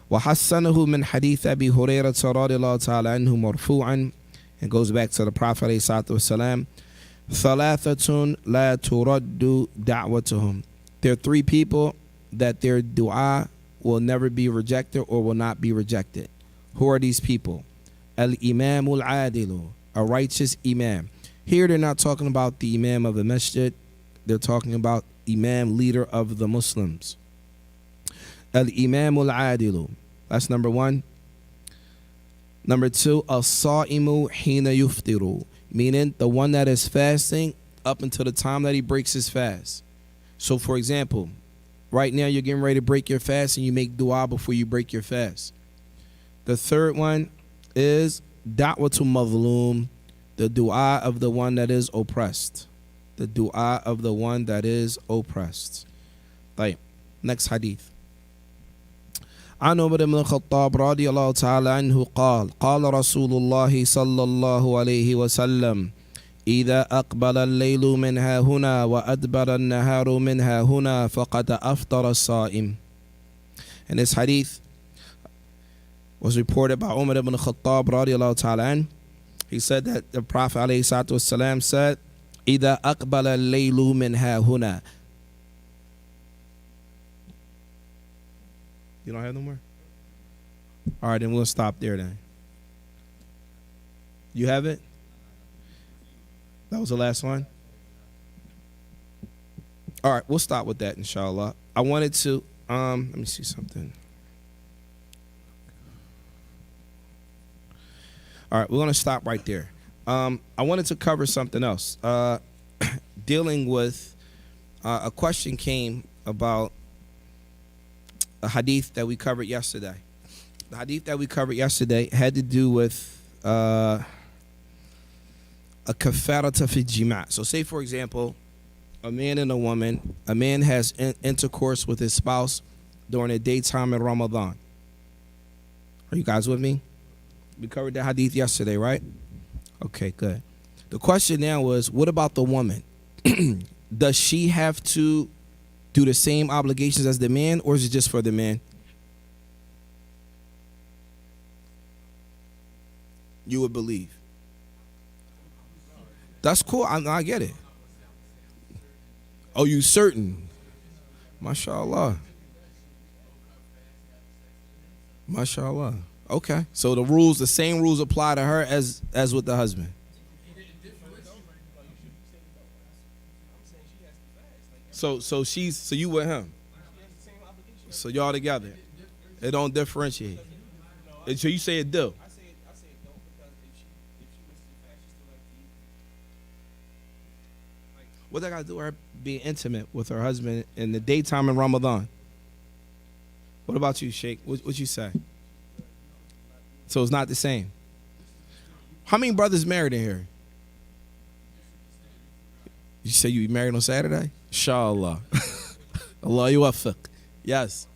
وَحَسَّنَهُ مِنْ حَدِيثِ أَبِي هُرَيْرَةَ رَضِيَ اللَّهُ تَعَالَى عَنْهُ مَرْفُوعًا. It goes back to the Prophet ﷺ. ثَلَاثَةٌ لَا تُرَدُّ دَعْوَتُهُمْ. There are three people that their dua will never be rejected or will not be rejected. Who are these people? Al-Imam al-Adilu, a righteous imam. Here they're not talking about the imam of the masjid. They're talking about imam, leader of the Muslims. Al-Imam al-Adilu. That's number one. Number two, as-Sa'imu hina yuftiru, meaning the one that is fasting up until the time that he breaks his fast. So for example, right now you're getting ready to break your fast and you make dua before you break your fast. The third one is da'watul mazlum, the dua of the one that is oppressed. The dua of the one that is oppressed. طيب. Next hadith. عن عمر بن الخطاب رضي الله تعالى عنه قال قال رسول الله صلى الله عليه وسلم إذا أقبل الليل منها هنا وأدبر النهار منها هنا فقد أفطر الصائم. And this hadith was reported by Umar ibn Khattab radiallahu ta'ala an. He said that the Prophet alayhi salatu wasalam said, إذا أقبل الليل منها هنا. You don't have no more? All right, then we'll stop there then. You have it? That was the last one? All right, we'll stop with that, inshallah. I wanted to, let me see something. All right, we're going to stop right there. I wanted to cover something else. Dealing with, a question came about a hadith that we covered yesterday. The hadith that we covered yesterday had to do with a kafarata fi jima'. So say, for example, a man and a woman, a man has intercourse with his spouse during the daytime in Ramadan. Are you guys with me? We covered that hadith yesterday, right? Okay, good. The question now was, what about the woman? Does she have to do the same obligations as the man, or is it just for the man? You would believe. That's cool. I get it. Oh, you certain? MashaAllah. MashaAllah. Okay. So the same rules apply to her as with the husband. So you with him. So y'all together. It don't differentiate. So you say it do. What that got to do with her being intimate with her husband in the daytime in Ramadan? What about you, Sheikh? What you say? So it's not the same. How many brothers married in here? You say you married on Saturday? Inshallah. Allah yuwaffiq. Yes.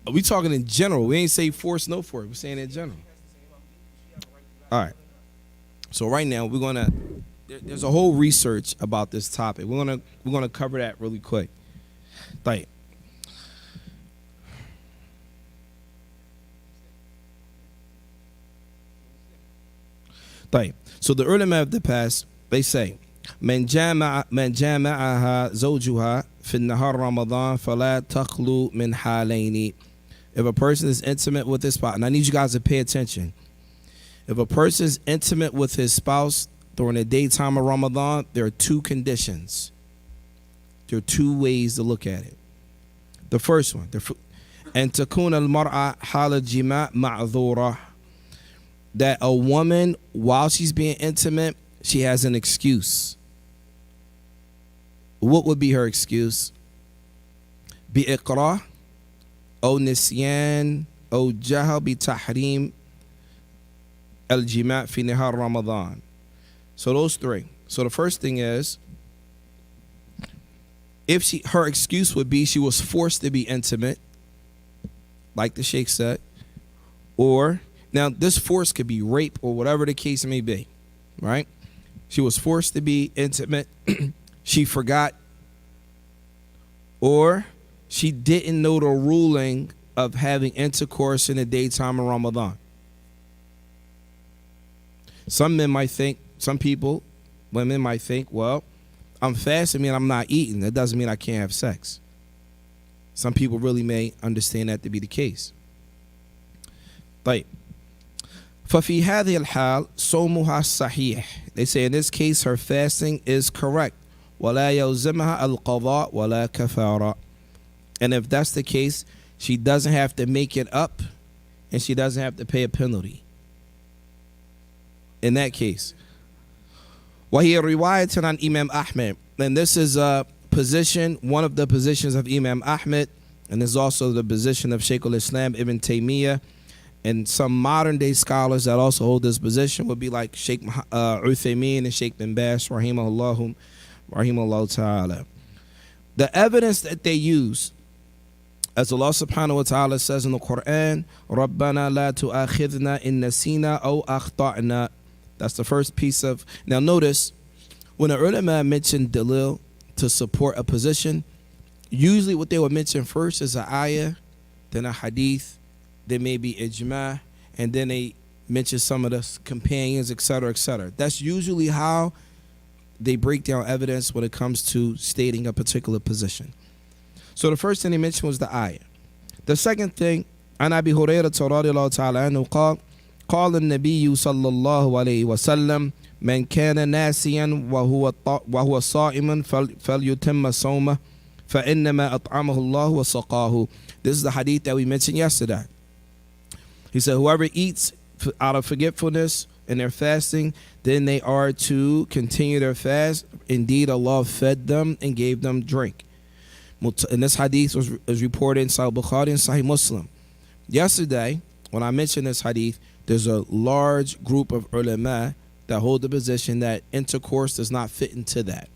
We talking in general. We ain't say force, no force. We're saying in general. All right. So right now there's a whole research about this topic. We're gonna cover that really quick. Like, so the ulama of the past, they say, من جامعها زوجها في النهار رمضان فلا تخلو من حالين. If a person is intimate with his spouse, and I need you guys to pay attention. If a person is intimate with his spouse during the daytime of Ramadan, there are two conditions. There are two ways to look at it. The first one, and تكون المرأة حال الجماع معذورة. That a woman, while she's being intimate, she has an excuse. What would be her excuse? بإقرار أو نسيان أو جهل بتحريم الجماع في نهار رمضان. So those three. So the first thing is, if her excuse would be she was forced to be intimate, like the Sheikh said, or now this force could be rape or whatever the case may be, right? She was forced to be intimate, she forgot, or she didn't know the ruling of having intercourse in the daytime of Ramadan. Some men might think, women might think, well, I'm fasting, mean I'm not eating. That doesn't mean I can't have sex. Some people really may understand that to be the case. طيب. ففي هذه الحال صومها صحيح. They say in this case her fasting is correct. ولا يلزمها القضاء ولا كفارة. And if that's the case, she doesn't have to make it up and she doesn't have to pay a penalty. In that case. وهي رواية عن Imam Ahmed. And this is a position, one of the positions of Imam Ahmed, and this is also the position of Shaykh al-Islam Ibn Taymiyyah, and some modern day scholars that also hold this position would be like Shaykh Uthaymeen and Shaykh bin Baz, rahimahullah ta'ala. The evidence that they use As Allah subhanahu wa ta'ala says in the Quran, رَبَّنَا لَا تُؤَاخِذْنَا إِن نَسِينَا أَوْ أَخْطَأْنَا. That's the first piece of. Now notice, when the ulama mentioned dalil to support a position, usually what they would mention first is an ayah, then a hadith, then maybe ijma, and then they mention some of the companions, etc., etc. That's usually how they break down evidence when it comes to stating a particular position. So the first thing they mentioned was the ayah. The second thing, عن أبي هريرة رضي الله تعالى عنه قال قال النبي صلى الله عليه وسلم من كان ناسيا وهو صائم فليتم صومه فإنما أطعمه الله وسقاه. This is the hadith that we mentioned yesterday. He said, whoever eats out of forgetfulness and they're fasting, then they are to continue their fast. Indeed, Allah fed them and gave them drink. And this hadith was reported in Sahih Bukhari and Sahih Muslim. Yesterday, when I mentioned this hadith, there's a large group of ulama that hold the position that intercourse does not fit into that.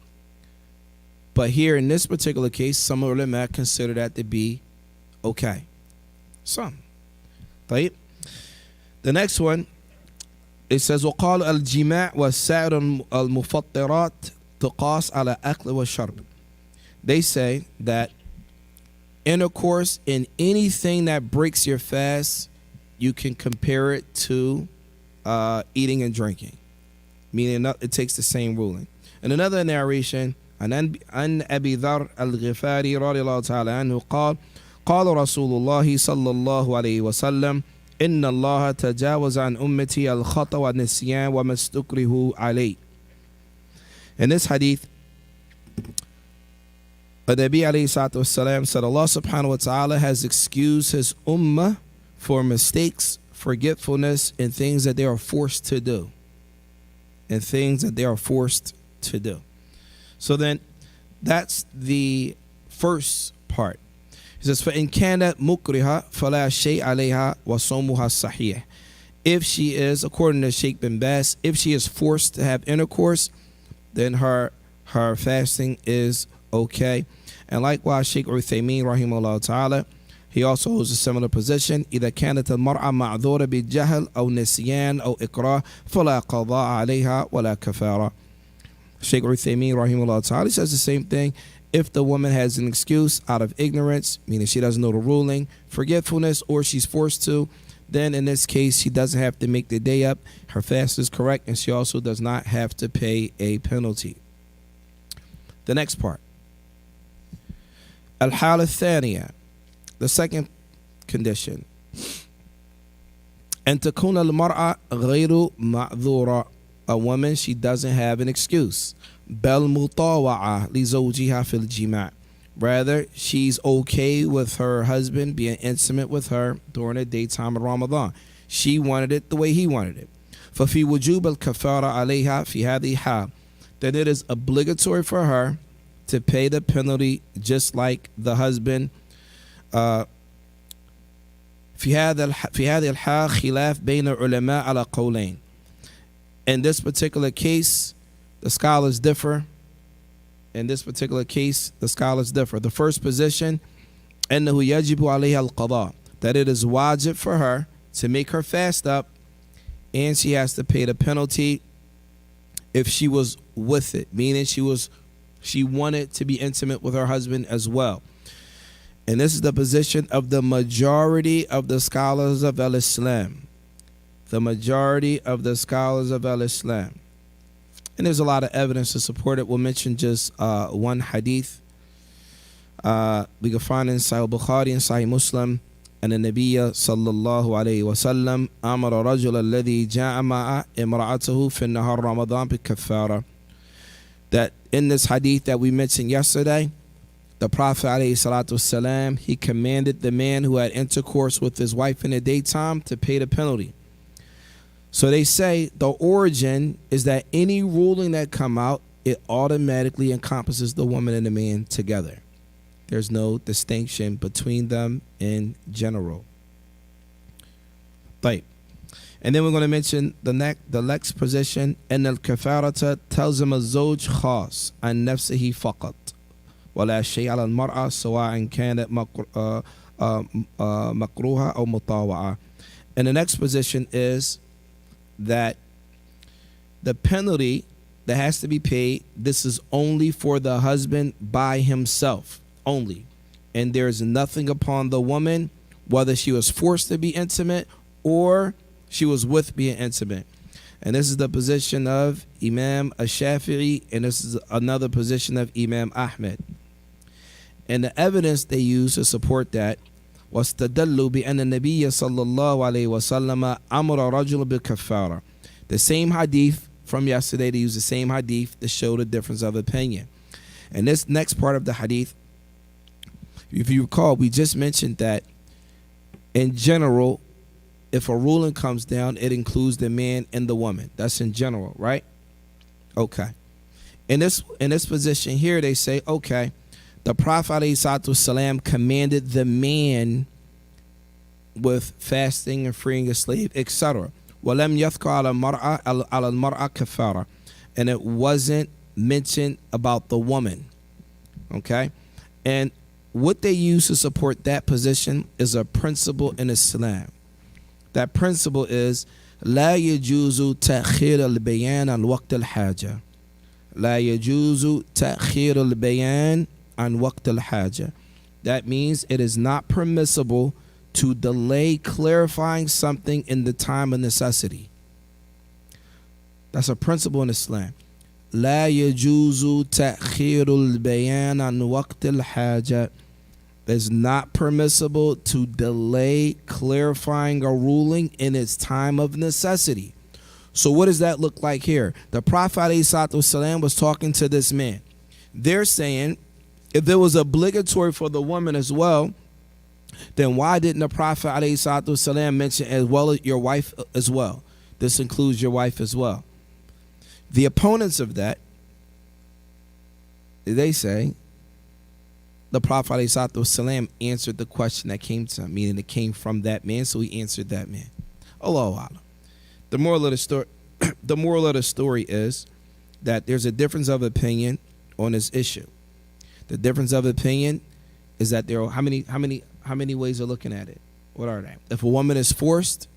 But here in this particular case, some ulama consider that to be okay. Some. Right? The next one, it says وقال الجماع والسائر المفطرات تقاس على أكل وشرب. They say that intercourse in anything that breaks your fast, you can compare it to eating and drinking, meaning it takes the same ruling. And another narration, عن أبي ذر الغفاري رضي الله تعالى عنه قال قال رسول الله صلى الله عليه وسلم إن الله تجاوز عن أمتي الخطأ والنسيان وما استكره عليه. In this hadith, the Nabi alayhi salatu wasalam said Allah subhanahu wa ta'ala has excused his ummah for mistakes, forgetfulness, and things that they are forced to do. And things that they are forced to do. So then, that's the first part. He says, فَإِنْ كَانَتْ مُكْرِهَا فَلَا شَيْءَ عَلَيْهَا وَصَوْمُهَا صَحِيحٌ. If she is, according to Sheikh bin Baz, if she is forced to have intercourse, then her fasting is okay. And likewise, Sheikh Al-Thamaraat rahimahullah ta'ala, he also holds a similar position. إذا كانت المرأة معذورة بالجهل أو نسيان أو إكراه فلا قضاء عليها ولا كفارة. Sheikh Al-Thamaraat rahimahullah ta'ala says the same thing. If the woman has an excuse out of ignorance, meaning she doesn't know the ruling, forgetfulness, or she's forced to, then in this case, she doesn't have to make the day up. Her fast is correct, and she also does not have to pay a penalty. The next part. Al-Hal al-Thaniya, the second condition. أن تكون المرأة غير معذورة. A woman, she doesn't have an excuse. بل مطاوعة لزوجها في الجماع. Rather, she's okay with her husband being intimate with her during the daytime of Ramadan. She wanted it the way he wanted it. ففي وجوب الكفارة عليها في هذه الحال. Then it is obligatory for her to pay the penalty just like the husband. في هذه الحال خلاف بين العلماء على قولين. In this particular case, the scholars differ. The first position, أنه يجب عليها القضاء, that it is wajib for her to make her fast up, and she has to pay the penalty if she was with it, meaning she wanted to be intimate with her husband as well. And this is the position of the majority of the scholars of Al-Islam. The majority of the scholars of Al-Islam. And there's a lot of evidence to support it. We'll mention just one hadith. We can find in Sahih Bukhari and Sahih Muslim. And the Nabi sallallahu alayhi wa sallam أمر رجل الذي جاء مع امرأته في النهار رمضان بالكفارة. That in this hadith that we mentioned yesterday, the Prophet alayhi salatu wasalam, he commanded the man who had intercourse with his wife in the daytime to pay the penalty. So they say the origin is that any ruling that come out, it automatically encompasses the woman and the man together. There's no distinction between them in general. Right. And then we're going to mention the next position. أن الكفارة تلزم الزوج خاص عن نفسه فقط ولا شيء على المرأة سواء كانت makruha or mutawa'a. And the next position is that the penalty that has to be paid, this is only for the husband by himself only. And there is nothing upon the woman, whether she was forced to be intimate or she was with being intimate. And this is the position of Imam Ash-Shafi'i, and this is another position of Imam Ahmed. And the evidence they use to support that was تدلوا بأن النبي صلى الله عليه وسلم أمر رجل بالكفارة. The same hadith from yesterday, they use the same hadith to show the difference of opinion. And this next part of the hadith, if you recall, we just mentioned that in general, if a ruling comes down, it includes the man and the woman. That's in general, right? Okay. In this position here, they say, okay, the Prophet ﷺ commanded the man with fasting and freeing a slave, etc. وَلَمْ يَذْكَرْ عَلَى الْمَرْأَةِ كَفَارَةً. And it wasn't mentioned about the woman. Okay? And what they use to support that position is a principle in Islam. That principle is لا يجوز تأخير البيان عن وقت الحاجة. لا يجوز تأخير البيان عن وقت الحاجة. That means it is not permissible to delay clarifying something in the time of necessity. That's a principle in Islam. لا يجوز تأخير البيان عن وقت الحاجة. It's not permissible to delay clarifying a ruling in its time of necessity. So what does that look like here? The Prophet ﷺ was talking to this man. They're saying if it was obligatory for the woman as well, then why didn't the Prophet ﷺ mention as well as your wife as well? This includes your wife as well. The opponents of that, they say, the Prophet ﷺ answered the question that came to him, meaning it came from that man, so he answered that man. Allahu Akbar. The moral of the story is that there's a difference of opinion on this issue. The difference of opinion is that there are how many ways of looking at it? What are they? If a woman is forced,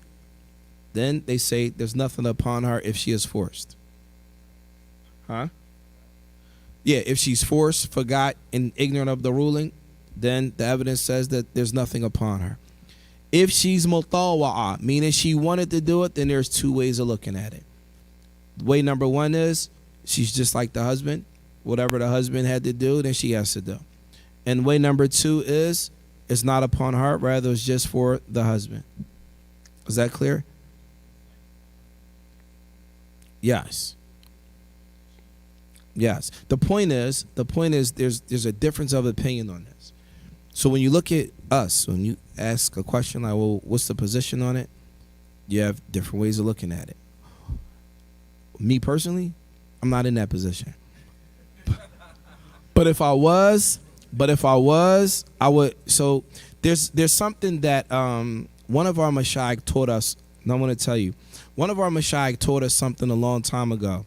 then they say there's nothing upon her if she is forced. Huh? Yeah, if she's forced, forgot, and ignorant of the ruling, then the evidence says that there's nothing upon her. If she's mutawa'a, meaning she wanted to do it, then there's two ways of looking at it. Way number one is she's just like the husband. Whatever the husband had to do, then she has to do. And way number two is it's not upon her, rather it's just for the husband. Is that clear? Yes. Yes. The point is there's a difference of opinion on this. So when you look at us, when you ask a question like, well, what's the position on it? You have different ways of looking at it. Me personally, I'm not in that position. But if I was, I would. So there's something that one of our mashayikh taught us, and I want to tell you. One of our mashayikh taught us something a long time ago.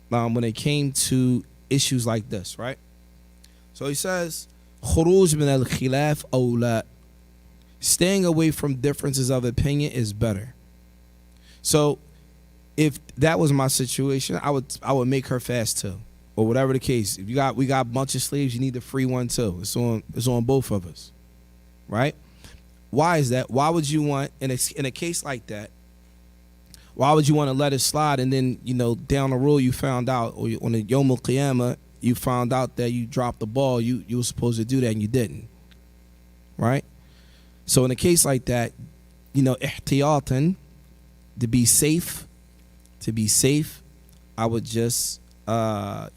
When it came to issues like this, right? So he says, "Khuruj min al-khilaf awla." Staying away from differences of opinion is better. So, if that was my situation, I would make her fast too, or whatever the case. If we got a bunch of slaves, you need to free one too. It's on both of us, right? Why is that? Why would you want in a case like that? Why would you want to let it slide and then, down the road you found out, or on the Yom Al-Qiyamah, you found out that you dropped the ball, you were supposed to do that and you didn't, right? So in a case like that, ihtiyatan, to be safe, I would just, the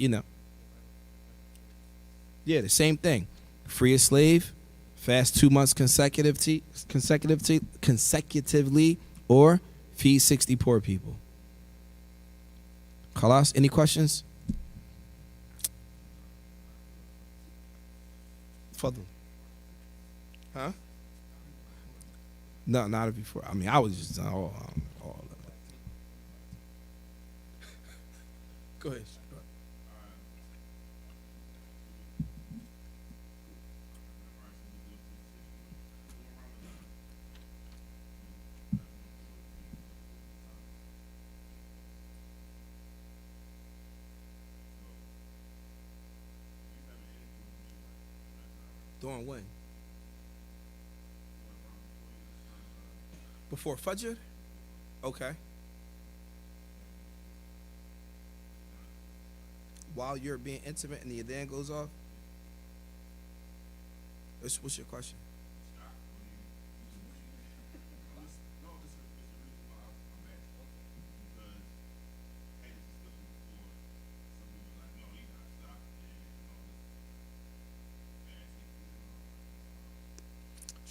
same thing. Free a slave, fast 2 months consecutively, or feed 60 poor people. Khalas, any questions? Fadl. Huh? No, not before. I mean, I was just all of it. Go ahead. During when? Before Fajr? Okay. While you're being intimate and the adhan goes off? What's your question?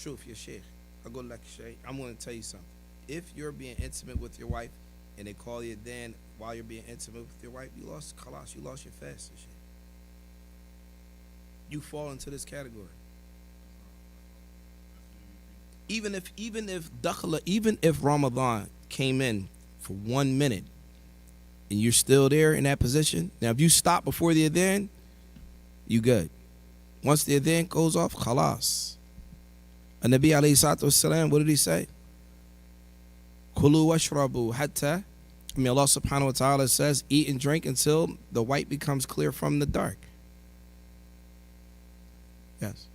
Truth, your sheikh. I go like sheikh. I'm going to tell you something. If you're being intimate with your wife and they call you then while you're being intimate with your wife, you lost khalas, you lost your fast and shit. You fall into this category. Even if Ramadan came in for 1 minute and you're still there in that position, now if you stop before the adhan, you good. Once the adhan goes off, khalas. And Nabi alayhi salatu wasalam, what did he say? Kulu washrabu hatta. Allah subhanahu wa ta'ala says, eat and drink until the white becomes clear from the dark. Yes.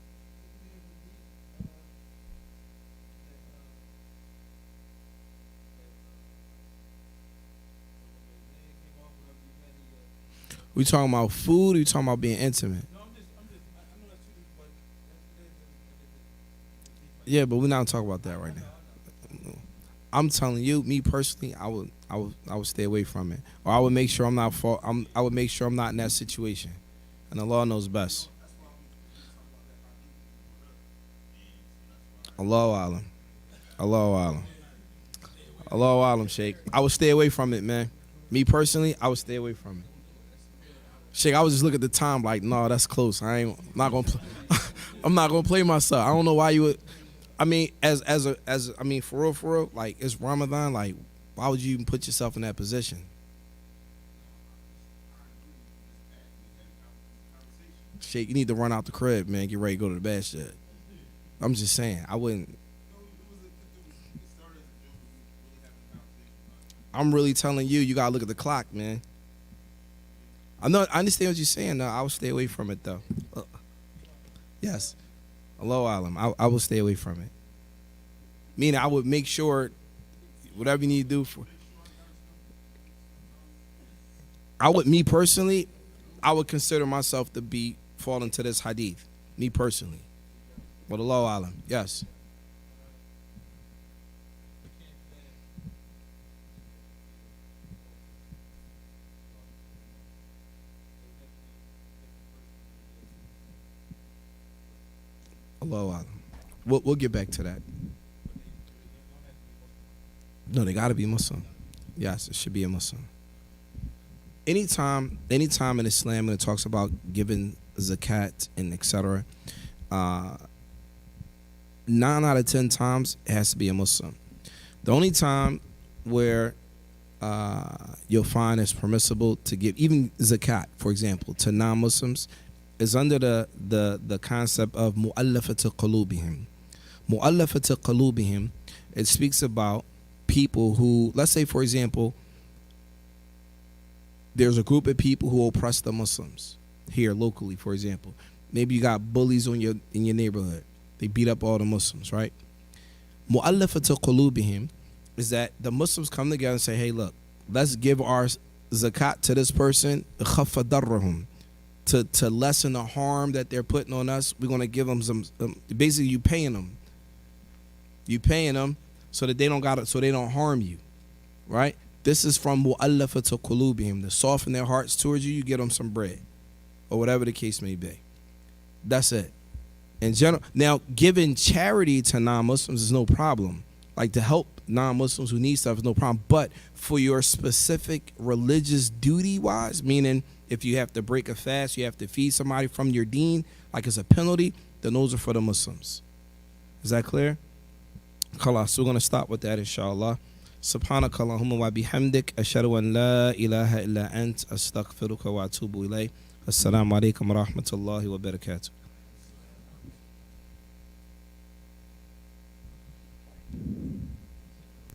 We talking about food or you talking about being intimate? Yeah, but we're not talking about that right now. I'm telling you, me personally, I would stay away from it, or I would make sure I would make sure I'm not in that situation, and Allah knows best. Allahu alam, Allahu alam, Allahu alam, Sheikh. I would stay away from it, man. Me personally, I would stay away from it. Sheikh, I would just look at the time like, no, that's close. I'm not gonna play myself. I don't know why you would. I mean, for real, like, it's Ramadan. Like, why would you even put yourself in that position? Sheikh, you need to run out the crib, man. Get ready to go to the bed, shit. I'm just saying, I wouldn't. I'm really telling you, you gotta look at the clock, man. I understand what you're saying. No, I would stay away from it, though. Yes. Allahu alam. I will stay away from it. Meaning, I would make sure whatever you need to do for. Me personally, I would consider myself to be fall into this hadith. Me personally. But Allahu alam. Yes. Allahu alam. We'll get back to that. No, they gotta be Muslim. Yes, it should be a Muslim. Anytime in Islam when it talks about giving zakat and etc., 9 out of 10 times it has to be a Muslim. The only time where you'll find it's permissible to give even zakat, for example, to non-Muslims is under the concept of mu'allafat qulubihim. Mu'allafat qulubihim, it speaks about people who, let's say, for example, there's a group of people who oppress the Muslims here locally, for example. Maybe you got bullies in your neighborhood. They beat up all the Muslims, right? Mu'allafat qulubihim is that the Muslims come together and say, hey, look, let's give our zakat to this person, khaffa darrahum, to lessen the harm that they're putting on us. We're going to give them some, basically you paying them. You paying them so that they don't harm you, right? This is from mu'allafat qulubihim, to soften their hearts towards you. You get them some bread, or whatever the case may be. That's it. In general, now giving charity to non-Muslims is no problem. Like, to help non-Muslims who need stuff is no problem. But for your specific religious duty-wise, meaning if you have to break a fast, you have to feed somebody from your deen, like it's a penalty, then those are for the Muslims. Is that clear? Khalas, we're going to stop with that, inshallah. Subhanaka Allahumma wa bihamdik, ashhadu an la ilaha illa ant, astaghfiruka wa atubu ilayk. Assalamu alaikum wa rahmatullahi wa barakatuh.